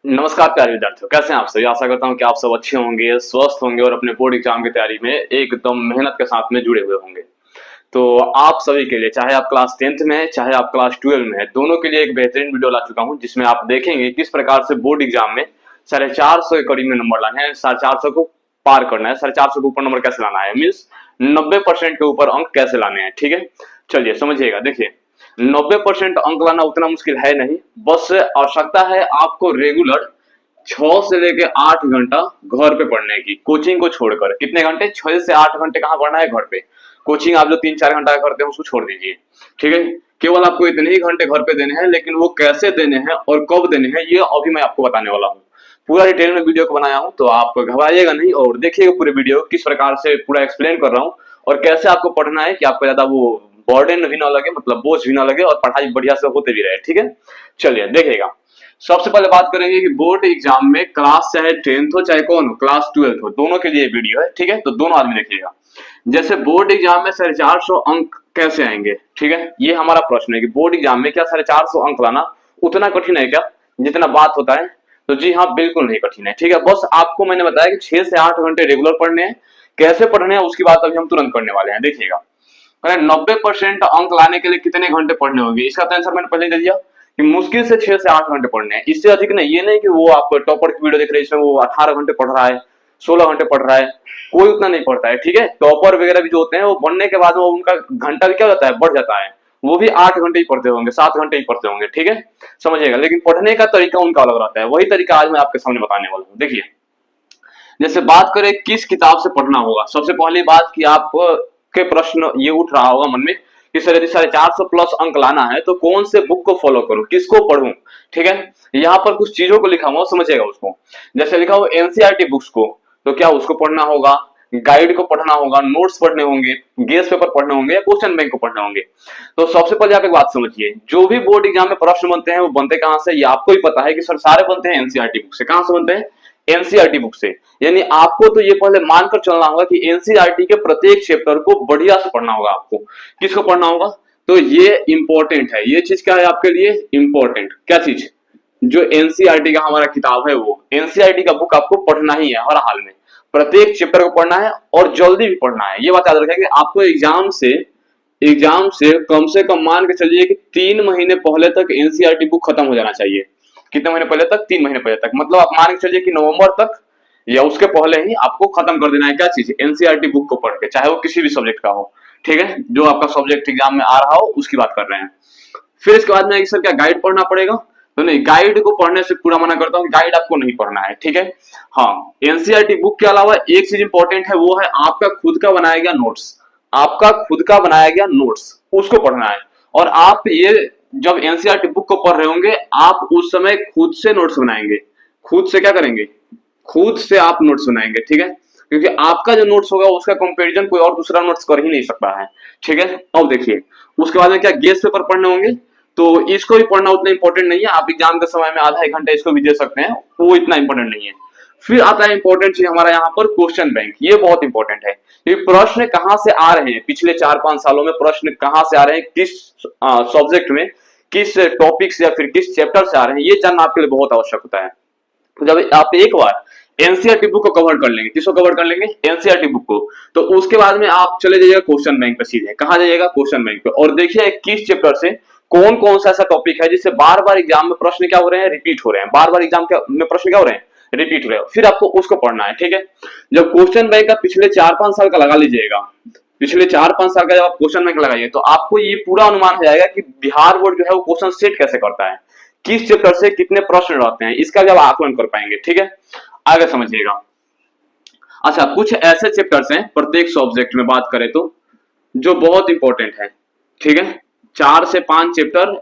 नमस्कार प्यारे विद्यार्थियों, कैसे हैं आप सभी। आशा करता हूं कि आप सब अच्छे होंगे, स्वस्थ होंगे और अपने बोर्ड एग्जाम की तैयारी में एकदम मेहनत के साथ में जुड़े हुए होंगे। तो आप सभी के लिए, चाहे आप क्लास 10th में है, चाहे आप क्लास 12 में है, दोनों के लिए एक बेहतरीन वीडियो ला चुका हूं, जिसमें आप देखेंगे किस प्रकार से बोर्ड एग्जाम में 450 के करीब में नंबर लाने हैं, 450 को पार करना है, 450 के ऊपर नंबर कैसे लाना है, मीन्स 90% के ऊपर अंक कैसे लाने हैं। ठीक है, चलिए समझिएगा। देखिए, 90% अंक लाना उतना मुश्किल है नहीं, बस आवश्यकता है आपको रेगुलर 6 से लेके 8 घंटा घर पे पढ़ने की, कोचिंग को छोड़कर। कितने घंटे? 6 से 8 घंटे कहाँ पढ़ना है? घर पे। कोचिंग आप जो 3-4 घंटा करते हैं उसको छोड़ दीजिए। ठीक है, केवल आपको इतने ही घंटे घर पे देने हैं, लेकिन वो कैसे देने हैं और कब देने हैं ये अभी मैं आपको बताने वाला हूँ। पूरा डिटेल में वीडियो को बनाया हूँ, तो आप घबराइएगा नहीं और देखिएगा पूरे वीडियो किस प्रकार से पूरा एक्सप्लेन कर रहा हूँ और कैसे आपको पढ़ना है कि आपको ज्यादा वो बर्डन भी ना लगे, मतलब बोझ भी ना लगे और पढ़ाई बढ़िया से होते भी रहे। ठीक है, चलिए देखिएगा। सबसे पहले बात करेंगे कि बोर्ड एग्जाम में क्लास चाहे 10th हो चाहे कौन हो, क्लास 12th हो, दोनों के लिए वीडियो है। ठीक है, तो दोनों आदमी देखिएगा। जैसे बोर्ड एग्जाम में 450 अंक कैसे आएंगे? ठीक है, ये हमारा प्रश्न है कि बोर्ड एग्जाम में क्या 450 अंक लाना उतना कठिन है क्या जितना बात होता है? तो जी हाँ, बिल्कुल नहीं कठिन है। ठीक है, बस आपको मैंने बताया कि 6 से 8 घंटे रेगुलर पढ़ने हैं। कैसे पढ़ने हैं उसकी बात अभी हम तुरंत करने वाले हैं। देखिएगा, 90% अंक लाने के लिए कितने घंटे पढ़ने होंगे, इसका तो आंसर मैंने पहले दे दिया कि मुश्किल से 6 से 8 घंटे पढ़ने हैं, इससे अधिक नहीं। ये नहीं कि वो आप टॉपर की वीडियो देख रहे हैं इसमें वो 18 घंटे पढ़ रहा है, 16 घंटे पढ़ रहा है, कोई उतना नहीं पढ़ता है। ठीक है, टॉपर वगैरह भी जो होते हैं वो बनने के बाद में उनका घंटा भी क्या होता है, बढ़ जाता है। वो भी 8 घंटे ही पढ़ते होंगे, 7 घंटे ही पढ़ते होंगे। ठीक है, समझिएगा। लेकिन पढ़ने का तरीका उनका अलग रहता है, वही तरीका आज मैं आपके सामने बताने वाला हूँ। देखिए, जैसे बात करें किस किताब से पढ़ना होगा, सबसे पहली बात कि आप के प्रश्न ये उठ रहा होगा मन में कि सर यदि 450 प्लस अंक लाना है तो कौन से बुक को फॉलो करूं, किसको पढ़ूं। ठीक है, यहाँ पर कुछ चीजों को लिखा हुआ, समझिएगा उसको। जैसे लिखा हुआ एनसीईआरटी बुक्स को, तो क्या उसको पढ़ना होगा, गाइड को पढ़ना होगा, नोट्स पढ़ने होंगे, गेस पेपर पढ़ने होंगे या क्वेश्चन बैंक को पढ़ने होंगे। तो सबसे पहले आप एक बात समझिए, जो भी बोर्ड एग्जाम में प्रश्न बनते हैं वो बनते कहां से, ये आपको ही पता है कि सर सारे बनते हैं एनसीईआरटी बुक से। कहां से बनते हैं? एनसीईआरटी बुक से। यानी आपको तो ये पहले मानकर चलना होगा कि एनसीईआरटी के प्रत्येक चैप्टर को बढ़िया से पढ़ना होगा। आपको किसको पढ़ना होगा? तो ये इंपॉर्टेंट है, ये चीज क्या है आपके लिए इंपॉर्टेंट? क्या चीज? जो एनसीईआरटी का हमारा किताब है, वो एनसीईआरटी का बुक आपको पढ़ना ही है हर हाल में। प्रत्येक चैप्टर को पढ़ना है और जल्दी भी पढ़ना है। ये बात याद रखें कि आपको एग्जाम से कम मान के चलिए कि 3 महीने पहले तक एनसीईआरटी बुक खत्म हो जाना चाहिए। कितने महीने पहले तक? 3 महीने पहले तक। मतलब आप मान के चलिए कि नवंबर तक या उसके पहले ही आपको खत्म कर देना है क्या चीज, एनसीईआरटी बुक को पढ़ के, चाहे वो किसी भी सब्जेक्ट का हो। ठीक है, जो आपका सब्जेक्ट एग्जाम में आ रहा हो उसकी बात कर रहे हैं। फिर इसके बाद में सर क्या गाइड पढ़ना पड़ेगा? तो नहीं, गाइड को पढ़ने से पूरा मना करता हूँ, गाइड आपको नहीं पढ़ना है। ठीक है, हाँ, एनसीईआरटी बुक के अलावा एक चीज इंपॉर्टेंट है, वो है आपका खुद का बनाया गया नोट्स। आपका खुद का बनाया गया नोट्स, उसको पढ़ना है। और आप ये जब एनसीईआरटी बुक को पढ़ रहे होंगे, आप उस समय खुद से नोट्स बनाएंगे। खुद से क्या करेंगे? खुद से आप नोट्स बनाएंगे। ठीक है, क्योंकि आपका जो नोट्स होगा उसका कंपैरिजन कोई और दूसरा नोट्स कर ही नहीं सकता है। ठीक है, अब देखिए उसके बाद में क्या गेस पेपर पढ़ने होंगे। तो इसको भी पढ़ना उतना इंपॉर्टेंट नहीं है, आप एग्जाम के समय में आधा 1 घंटा इसको भी दे सकते हैं, वो इतना इंपॉर्टेंट नहीं है। फिर आता है इंपॉर्टेंट चीज हमारा यहाँ पर क्वेश्चन बैंक। ये बहुत इंपॉर्टेंट है, ये प्रश्न कहाँ से आ रहे हैं, पिछले 4-5 सालों में प्रश्न कहाँ से आ रहे हैं, किस सब्जेक्ट में, किस टॉपिक से या फिर किस चैप्टर से आ रहे हैं, ये जानना आपके लिए बहुत आवश्यक होता है। तो जब आप एक बार एनसीईआरटी बुक को कवर कर लेंगे, किसको कवर कर लेंगे? एनसीईआरटी बुक को, तो उसके बाद में आप चले जाइएगा क्वेश्चन बैंक पे सीधे। कहां जाइएगा? क्वेश्चन बैंक पे। और देखिए किस चैप्टर से कौन कौन सा ऐसा टॉपिक है जिससे बार बार एग्जाम में प्रश्न क्या हो रहे हैं, रिपीट हो रहे हैं, बार बार एग्जाम में प्रश्न क्या हो रहे हैं, रिपीट हो रहे हैं। फिर आपको उसको पढ़ना है। ठीक है, जब क्वेश्चन बैंक का पिछले 4-5 साल का लगा लीजिएगा, पिछले 4-5 साल का जब आप क्वेश्चन बैंक लगाइए, तो आपको ये पूरा अनुमान हो जाएगा कि बिहार बोर्ड जो है वो क्वेश्चन सेट कैसे करता है, किस चैप्टर से कितने प्रश्न रहते हैं, इसका भी आप आकलन कर पाएंगे। ठीक है, आगे समझिएगा। अच्छा, कुछ ऐसे चैप्टर्स हैं प्रत्येक सब्जेक्ट में बात करें तो जो बहुत इंपॉर्टेंट है। ठीक है, 4 से 5 चैप्टर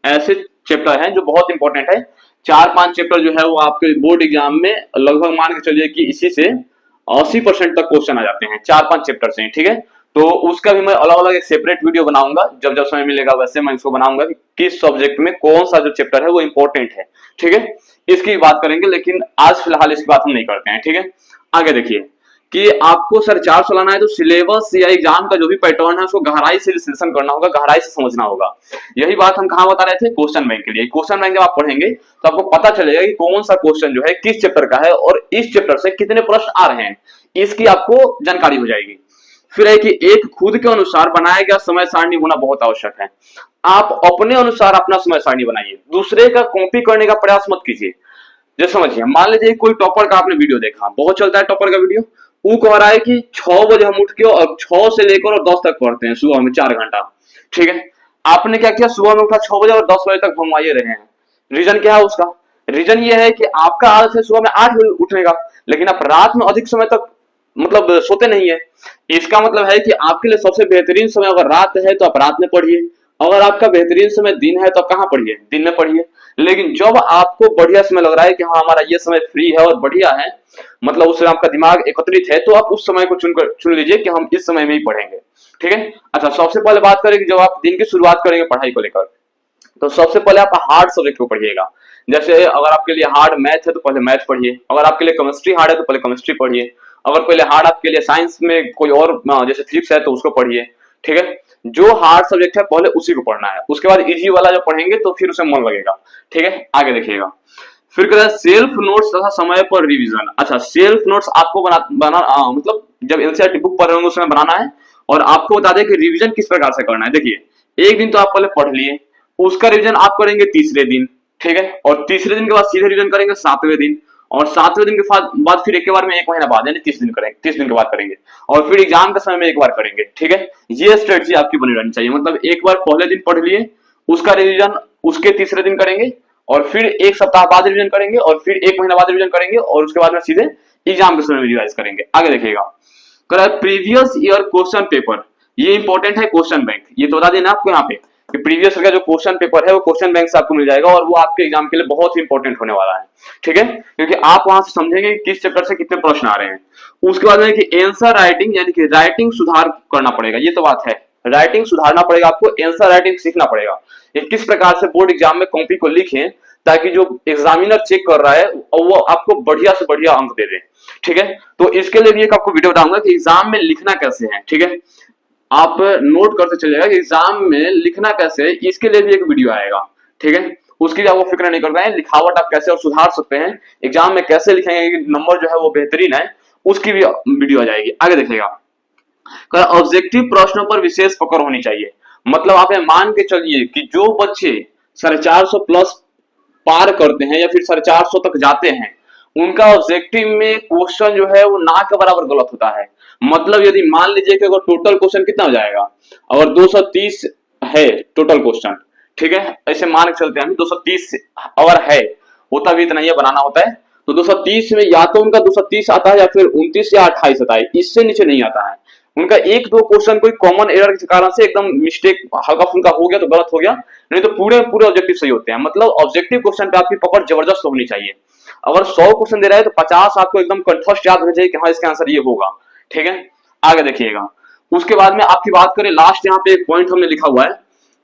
ऐसे चैप्टर हैं जो बहुत इंपॉर्टेंट है। 4-5 चैप्टर जो है वो आपके बोर्ड एग्जाम में लगभग मान के चलिए कि इसी से 80% तक क्वेश्चन आ जाते हैं, 4-5 चैप्टर से। ठीक है, तो उसका भी मैं अलग अलग एक सेपरेट वीडियो बनाऊंगा, जब जब समय मिलेगा वैसे मैं इसको बनाऊंगा कि किस सब्जेक्ट में कौन सा जो चैप्टर है वो इंपॉर्टेंट है। ठीक है, इसकी बात करेंगे, लेकिन आज फिलहाल इसकी बात हम नहीं करते हैं। ठीक है, आगे देखिए कि आपको सर 400 लाना है तो सिलेबस या एग्जाम का जो भी पैटर्न है उसको गहराई से विश्लेषण करना होगा, गहराई से समझना होगा। यही बात हम कहां बता रहे थे, क्वेश्चन बैंक के लिए। क्वेश्चन बैंक जब आप पढ़ेंगे तो आपको पता चलेगा कि कौन सा क्वेश्चन जो है किस चैप्टर का है और इस चैप्टर से कितने प्रश्न आ रहे हैं, इसकी आपको जानकारी हो जाएगी। फिर है कि एक खुद के अनुसार बनाया गया समय सारणी होना बहुत आवश्यक है। आप अपने अनुसार अपना समय सारणी बनाइए, दूसरे का कॉपी करने का प्रयास मत कीजिए। जैसे समझिए, मान लीजिए कोई टॉपर का आपने वीडियो देखा, बहुत चलता है टॉपर का वीडियो, वो कह रहा है कि 6 बजे हम उठ के और 6 से लेकर और 10 तक पढ़ते हैं सुबह में 4 घंटा। ठीक है, आपने क्या किया, सुबह में उठा 6 बजे और 10 बजे तक घुमाइए रहे हैं। रीजन क्या है उसका? रीजन ये है कि आपका आदत है सुबह में 8 बजे उठने का, लेकिन आप रात में अधिक समय तक मतलब सोते नहीं है। इसका मतलब है कि आपके लिए सबसे बेहतरीन समय अगर रात है तो आप रात में पढ़िए, अगर आपका बेहतरीन समय दिन है तो आप कहां पढ़िए, दिन में पढ़िए। लेकिन जब आपको बढ़िया समय लग रहा है कि हाँ हमारा ये समय फ्री है और बढ़िया है, मतलब उस समय आपका दिमाग एकत्रित है, तो आप उस समय को चुन लीजिए कि हम इस समय में ही पढ़ेंगे। ठीक है। अच्छा, सबसे पहले बात करें कि जब आप दिन की शुरुआत करेंगे पढ़ाई को लेकर, तो सबसे पहले आप हार्ड सब्जेक्ट को पढ़िएगा। जैसे अगर आपके लिए हार्ड मैथ है तो पहले मैथ पढ़िए, अगर आपके लिए केमिस्ट्री हार्ड है तो पहले केमिस्ट्री पढ़िए, अगर पहले हार्ड आपके लिए साइंस में कोई और जैसे फिजिक्स है तो उसको पढ़िए। ठीक है, जो हार्ड सब्जेक्ट है पहले उसी को पढ़ना है, उसके बाद इजी वाला जो पढ़ेंगे तो फिर उसे मन लगेगा। ठीक है, आगे देखिएगा। फिर कहता है सेल्फ नोट्स तथा समय पर रिवीजन। अच्छा, सेल्फ नोट्स आपको मतलब जब एनसीईआरटी बुक पढ़ रहे होंगे उसमें बनाना है, और आपको बता दें कि रिवीजन किस प्रकार से करना है। देखिए, एक दिन तो आप पहले पढ़ लिए, उसका रिवीजन आप करेंगे तीसरे दिन। ठीक है, और तीसरे दिन के बाद सीधे रिवीजन करेंगे 7वें दिन, और 7वें दिन के बाद फिर एक बार में 1 महीना बाद यानी 30 दिन करेंगे, 30 दिन के बाद करेंगे, और फिर एग्जाम के समय में एक बार करेंगे। ठीक है, ये स्ट्रेटजी आपकी बनी रहनी चाहिए। मतलब एक बार पहले दिन पढ़ लिए, उसका रिवीजन उसके तीसरे दिन करेंगे, और फिर 1 सप्ताह बाद रिवीजन करेंगे, और फिर 1 महीना बाद रिवीजन करेंगे, और उसके बाद में सीधे एग्जाम के समय में रिवाइज करेंगे। आगे देखिएगा, प्रीवियस ईयर क्वेश्चन पेपर, ये इंपॉर्टेंट है क्वेश्चन बैंक। ये तो बता देना आपको यहाँ पे कि प्रीवियस ईयर का जो क्वेश्चन पेपर है वो क्वेश्चन बैंक से आपको मिल जाएगा, और वो आपके एग्जाम के लिए बहुत ही इंपॉर्टेंट होने वाला है। ठीक है, क्योंकि आप वहां से समझेंगे किस चैप्टर से कितने प्रश्न आ रहे हैं। उसके बाद में कि आंसर राइटिंग, यानी कि राइटिंग सुधार करना पड़ेगा। ये तो बात है, राइटिंग सुधारना पड़ेगा आपको, आंसर राइटिंग सीखना पड़ेगा। ये किस प्रकार से बोर्ड एग्जाम में कॉपी को लिखें ताकि जो एग्जामिनर चेक कर रहा है वो आपको बढ़िया से बढ़िया अंक दे दे। ठीक है, तो इसके लिए भी एक आपको वीडियो बताऊंगा कि एग्जाम में लिखना कैसे है। ठीक है, आप नोट करते चलिएगा कि एग्जाम में लिखना कैसे है, इसके लिए भी एक वीडियो आएगा। ठीक है, उसकी भी आपको फिक्र नहीं करना है, लिखावट आप कैसे और सुधार सकते हैं, एग्जाम में कैसे लिखेंगे कि नंबर जो है वो बेहतरीन है, उसकी भी वीडियो आ जाएगी। आगे देखिएगा, ऑब्जेक्टिव प्रश्नों पर विशेष पकड़ होनी चाहिए। मतलब आप मान के चलिए कि जो बच्चे 450 प्लस पार करते हैं या फिर 450 तक जाते हैं, उनका ऑब्जेक्टिव में क्वेश्चन जो है वो ना के बराबर गलत होता है। मतलब यदि मान लीजिए कि अगर टोटल क्वेश्चन कितना हो जाएगा, अगर 230 है टोटल क्वेश्चन, ठीक है, ऐसे मान के चलते हैं, 230 अगर है, होता भी इतना ही बनाना होता है, तो 230 में या तो उनका 230 आता है या फिर 29 या 28 आता है, इससे नीचे नहीं आता है। उनका 1-2 क्वेश्चन कोई कॉमन एरर के कारण से एकदम मिस्टेक हल्का फुल्का हो गया तो गलत हो गया, नहीं तो पूरे ऑब्जेक्टिव सही होते हैं। मतलब ऑब्जेक्टिव क्वेश्चन पे आपकी पकड़ जबरदस्त होनी चाहिए। अगर 100 क्वेश्चन दे रहा है तो 50 आपको एकदम कंठस्थ याद होना चाहिए कि हाँ इसका आंसर ये होगा। ठीक है, आगे देखिएगा। उसके बाद में आपकी बात करें, लास्ट यहाँ पे एक पॉइंट हमने लिखा हुआ है,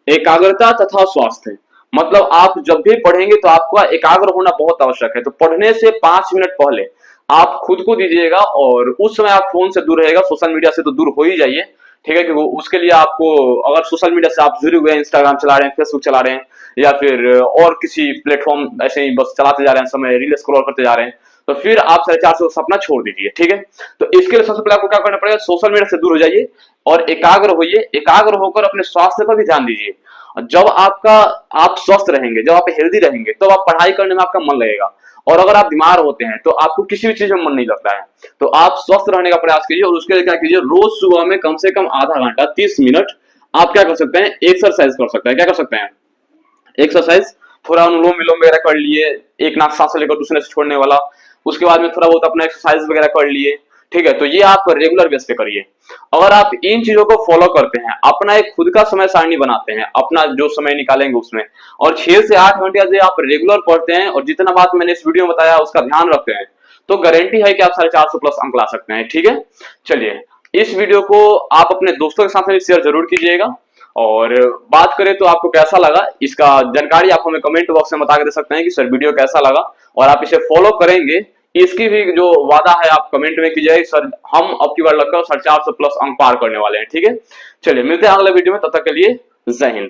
एकाग्रता तथा स्वास्थ्य। मतलब आप जब भी पढ़ेंगे तो आपका एकाग्र होना बहुत आवश्यक है। तो पढ़ने से 5 मिनट पहले आप खुद को दीजिएगा, और उस समय आप फोन से दूर रहेगा, सोशल मीडिया से तो दूर हो ही जाइए। ठीक है, क्योंकि उसके लिए आपको अगर सोशल मीडिया से आप जुड़े हुए हैं, इंस्टाग्राम चला रहे हैं, फेसबुक चला रहे हैं, या फिर और किसी प्लेटफॉर्म ऐसे ही बस चलाते जा रहे हैं, समय रील स्क्रॉल करते जा रहे हैं, तो फिर आप 450 सपना छोड़ दीजिए। ठीक है, तो इसके लिए सबसे पहले आपको क्या करना पड़ेगा, सोशल मीडिया से दूर हो जाइए और एकाग्र होइए। एकाग्र होकर अपने स्वास्थ्य पर भी ध्यान दीजिए। जब आप स्वस्थ रहेंगे, जब आप हेल्दी रहेंगे, तो आप पढ़ाई करने में आपका मन लगेगा। और अगर आप बीमार होते हैं तो आपको किसी भी चीज में मन नहीं लगता है। तो आप स्वस्थ रहने का प्रयास कीजिए, और उसके लिए क्या कीजिए, रोज सुबह में कम से कम आधा घंटा 30 मिनट आप क्या कर सकते हैं, एक्सरसाइज कर सकते हैं। क्या कर सकते हैं, एक्सरसाइज, थोड़ा अनुलोम विलोम वगैरह कर लिए, एक नाक सांस लेकर दूसरे से छोड़ने वाला, उसके बाद में थोड़ा बहुत अपना एक्सरसाइज वगैरह कर लिए। ठीक है, तो ये आप रेगुलर बेस पे करिए। अगर आप इन चीजों को फॉलो करते हैं, अपना एक खुद का समय सारणी बनाते हैं, अपना जो समय निकालेंगे उसमें, और 6 से 8 घंटे यदि आप रेगुलर पढ़ते हैं और जितना बात मैंने इस वीडियो में बताया उसका ध्यान रखते हैं, तो गारंटी है कि आप 450 प्लस अंक ला सकते हैं। ठीक है, चलिए, इस वीडियो को आप अपने दोस्तों के साथ में शेयर जरूर कीजिएगा। और बात करें तो आपको कैसा लगा, इसका जानकारी आप हमें कमेंट बॉक्स में बता के दे सकते हैं कि सर वीडियो कैसा लगा, और आप इसे फॉलो करेंगे इसकी भी जो वादा है आप कमेंट में कीजिए सर, हम अब की बार लगकर 450 प्लस अंक पार करने वाले हैं। ठीक है, चलिए मिलते हैं अगले वीडियो में, तब तक के लिए जय हिंद।